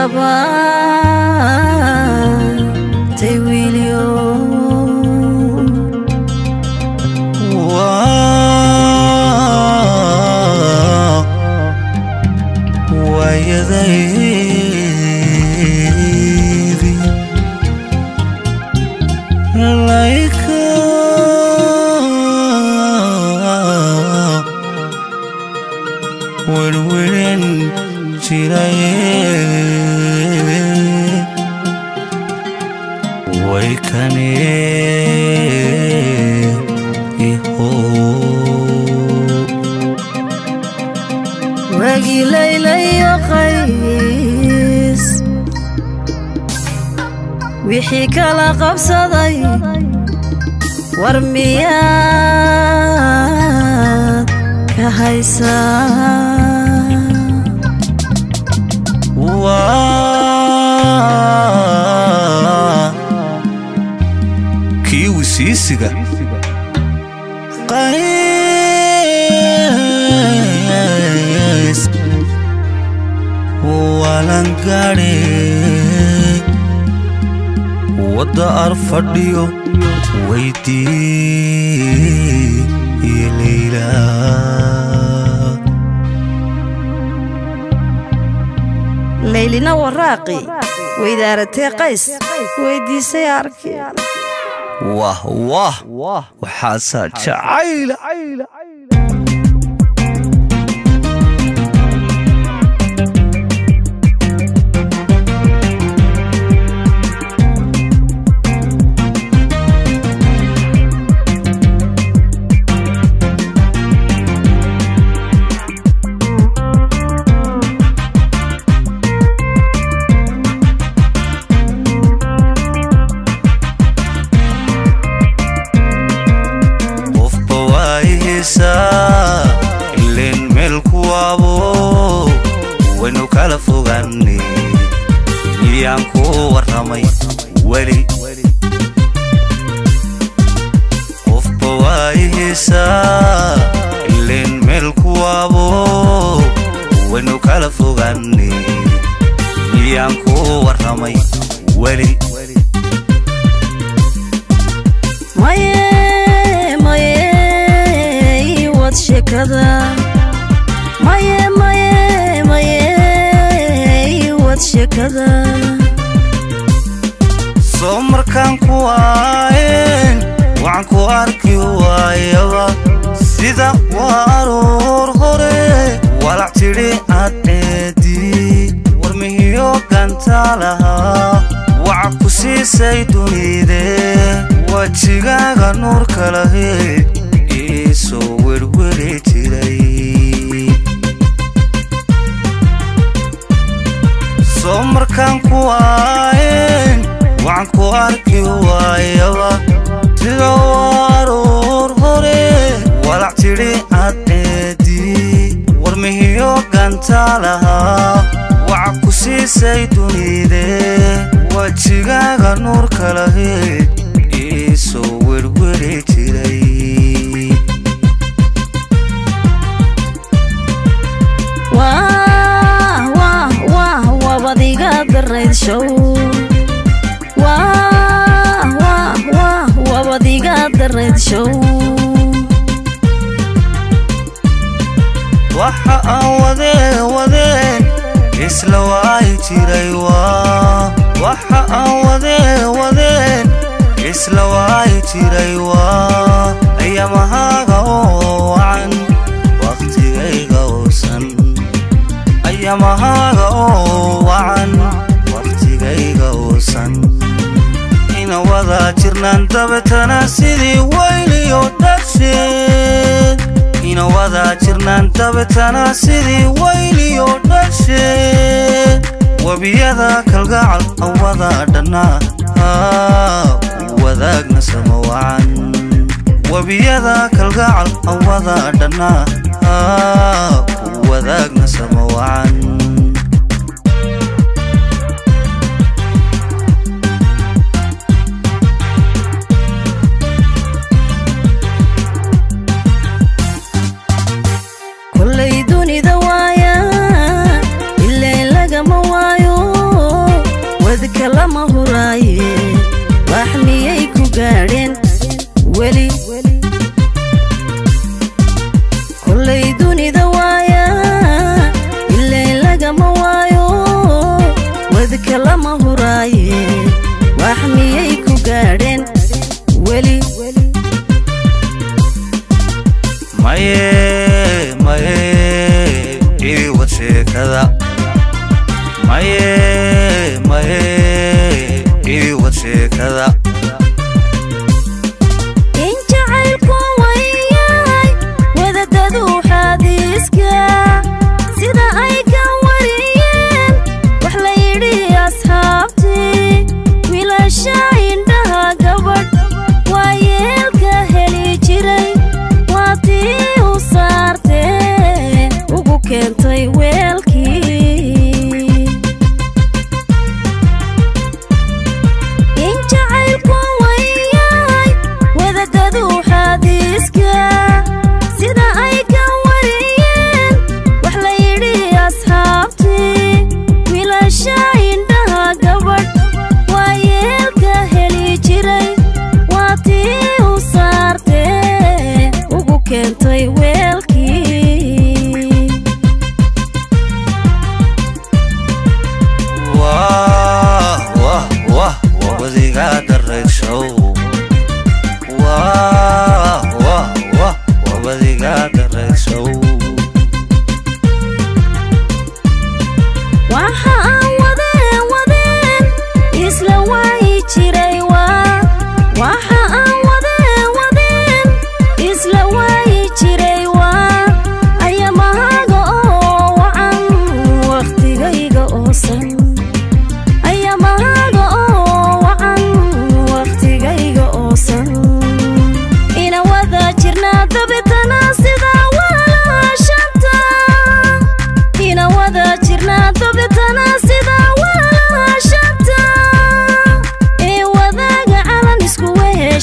daba taywilio ويذيبي like when chiraye waykane iho wagi layla yo qays wixii kala qabsaday warmiyaad ka haysaa kii wisiisiga qays walan gaadhe wada arfadhiyo weydii iyo Layla laylina waraaqi weydaaratee qays weydiisay arki wah waxaasaa jacayla إلين ملكو أبو وينو كالفوغاني يانكو ورمي ولي قف بوايسا إلين ملكو أبو وينو كالفوغاني يانكو ورمي ولي shekada maye wad shekada soo markaan ku aayeen waxaan ku arki waayaba sida waruur hore walac tidhi adeedii warmihiyo ganta lahaa waca ku siisay dunide wajigaaga nuurka lahayd isoo werweri jiray soo markaan ku aayeen waxaan ku arki waayaba sida waruur hore walac tidhi adeedii warmihiyo ganta lahaa waca ku siisay dunide wajigaaga nuurka lahayd isoo werweri jiray wabadiga darayd show wabadiga darayd show waxa aan wadeen isla waay jiray waxa aan wadeen isla waay jiray ayamahaaga oo wacan waqtigayga uusan ayamahaaga oo wacan waqtigayga uusan ina wada jirnaan dabeetana sidii wayliyo dhasheed ina wada jirnaan dabeetana sidii wayliyo dhasheed wabiyada kalgacal aan wada dhannaa wadaagna sama wacan wabiyada kalgacal aan wada dhannaa wadaagna sama wacan kullay dunida waaya ilaa lagama waayo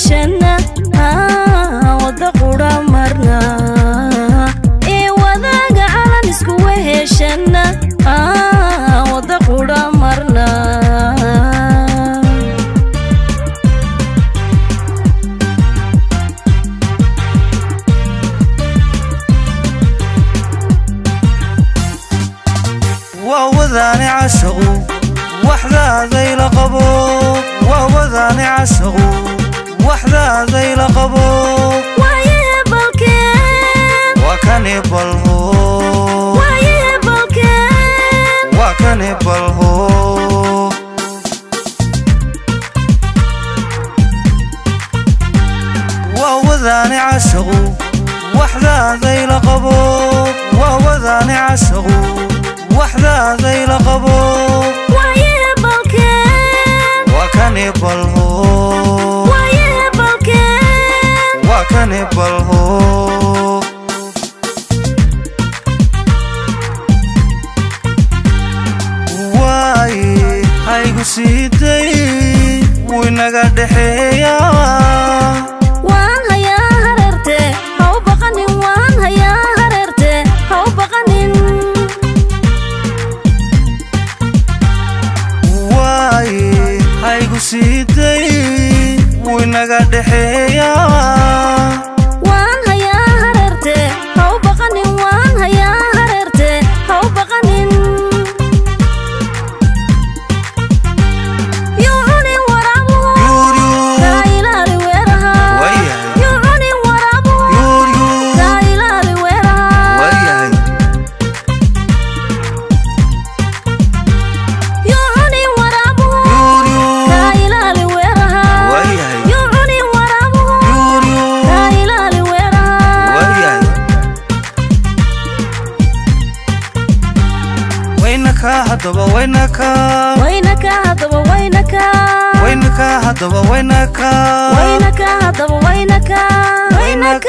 heshana wada qura marna ee wadaaga calan isku heshana wada qura marna ووذاني عشقو وحدة زي لقبو ووذاني عشقو وحدة زي لقبو ويهبل كان وكان يبلهو ويهبل كان وكان يبلهو ووذاني عشقو وحدة زي لقبو ووذاني عشقو وحدة زي لقبو ويهبل كان وكان يبلهو ويهبل كان وكان يبلهو واي هايقو سيدي وينغا دحيا وان هيا هررتي هاو بقنين وان هيا هررتي هاو بقنين واي هايقو سيدي وينغا دحيا وان هيا هررتي هاو بقنين وان هيا هررتي هاو بقنين يوعني ورابو يوريو دايلالي ويرها وياي يوعني ورابو يوريو دايلالي ويرها وياي يوعني ورابو يوريو دايلالي ويرها وياي يوعني ورابو يوريو دايلالي ويرها وياي وينك هدبا وينك وينك هضب وينك وينك هدبا وينك وينك هضب وينك وينك